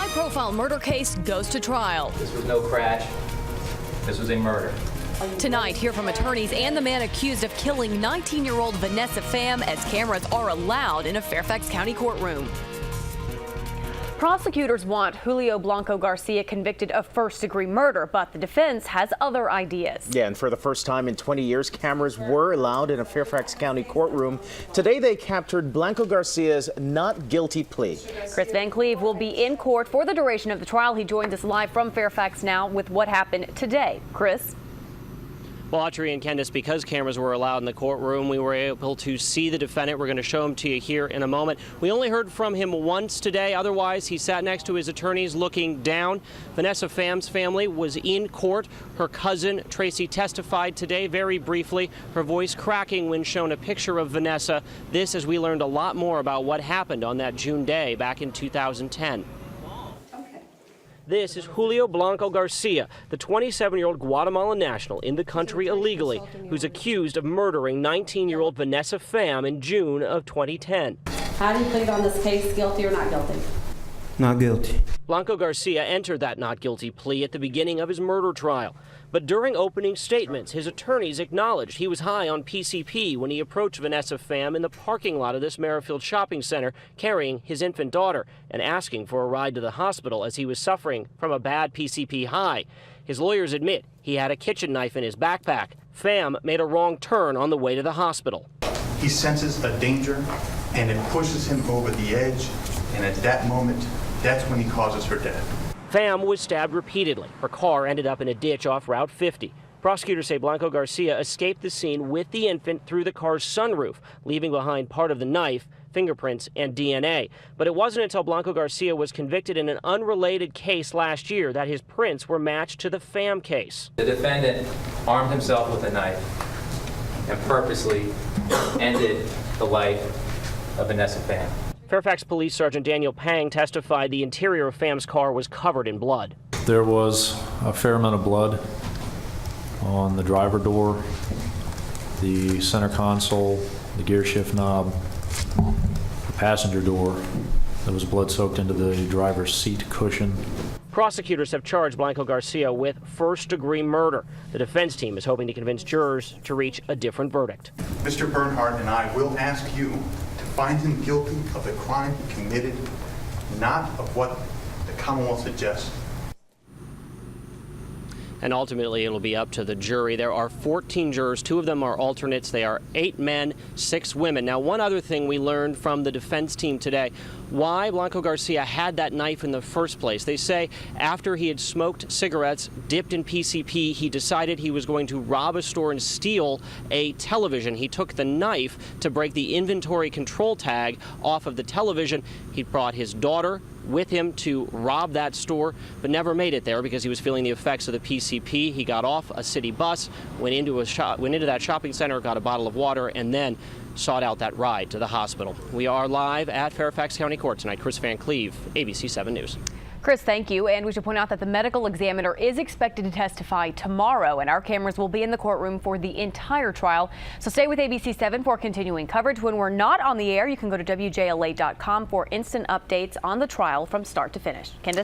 high-profile murder case goes to trial. This was no crash. This was a murder. Tonight, hear from attorneys and the man accused of killing 19-year-old Vanessa Pham as cameras are allowed in a Fairfax County courtroom. Prosecutors want Julio Blanco Garcia convicted of first-degree murder, but the defense has other ideas. Yeah, and for the first time in 20 years, cameras were allowed in a Fairfax County courtroom. Today, they captured Blanco Garcia's not guilty plea. Chris Van Cleve will be in court for the duration of the trial. He joins us live from Fairfax now with what happened today. Chris? Well, Audrey and Candace, because cameras were allowed in the courtroom, we were able to see the defendant. We're going to show him to you here in a moment. We only heard from him once today. Otherwise, he sat next to his attorneys looking down. Vanessa Pham's family was in court. Her cousin, Tracy, testified today very briefly, her voice cracking when shown a picture of Vanessa. This as we learned a lot more about what happened on that June day back in 2010. This is Julio Blanco Garcia, the 27-year-old Guatemalan national in the country illegally, who's accused of murdering 19-year-old Vanessa Pham in June of 2010. How do you plead on this case, guilty or not guilty? Not guilty. Blanco Garcia entered that not guilty plea at the beginning of his murder trial. But during opening statements, his attorneys acknowledged he was high on PCP when he approached Vanessa Pham in the parking lot of this Merrifield shopping center carrying his infant daughter and asking for a ride to the hospital as he was suffering from a bad PCP high. His lawyers admit he had a kitchen knife in his backpack. Pham made a wrong turn on the way to the hospital. He senses a danger and it pushes him over the edge, and at that moment, that's when he causes her death. Pham was stabbed repeatedly. Her car ended up in a ditch off Route 50. Prosecutors say Blanco Garcia escaped the scene with the infant through the car's sunroof, leaving behind part of the knife, fingerprints, and DNA. But it wasn't until Blanco Garcia was convicted in an unrelated case last year that his prints were matched to the Pham case. The defendant armed himself with a knife and purposely ended the life of Vanessa Pham. Fairfax Police Sergeant Daniel Pang testified the interior of Pham's car was covered in blood. There was a fair amount of blood on the driver door, the center console, the gear shift knob, the passenger door. There was blood soaked into the driver's seat cushion. Prosecutors have charged Blanco Garcia with first-degree murder. The defense team is hoping to convince jurors to reach a different verdict. Mr. Bernhardt and I will ask you to find him guilty of the crime he committed, not of what the Commonwealth suggests. And ultimately, it'll be up to the jury. There are 14 jurors. 2 of them are alternates. They are 8 men, 6 women. Now, one other thing we learned from the defense team today, why Blanco Garcia had that knife in the first place. They say after he had smoked cigarettes, dipped in PCP, he decided he was going to rob a store and steal a television. He took the knife to break the inventory control tag off of the television. He brought his daughter with him to rob that store, but never made it there because he was feeling the effects of the PCP. He got off a city bus, went into that shopping center, got a bottle of water, and then sought out that ride to the hospital. We are live at Fairfax County Court tonight. Chris Van Cleve, ABC 7 News. Chris, thank you. And we should point out that the medical examiner is expected to testify tomorrow, and our cameras will be in the courtroom for the entire trial. So stay with ABC 7 for continuing coverage. When we're not on the air, you can go to WJLA.com for instant updates on the trial from start to finish. Candace?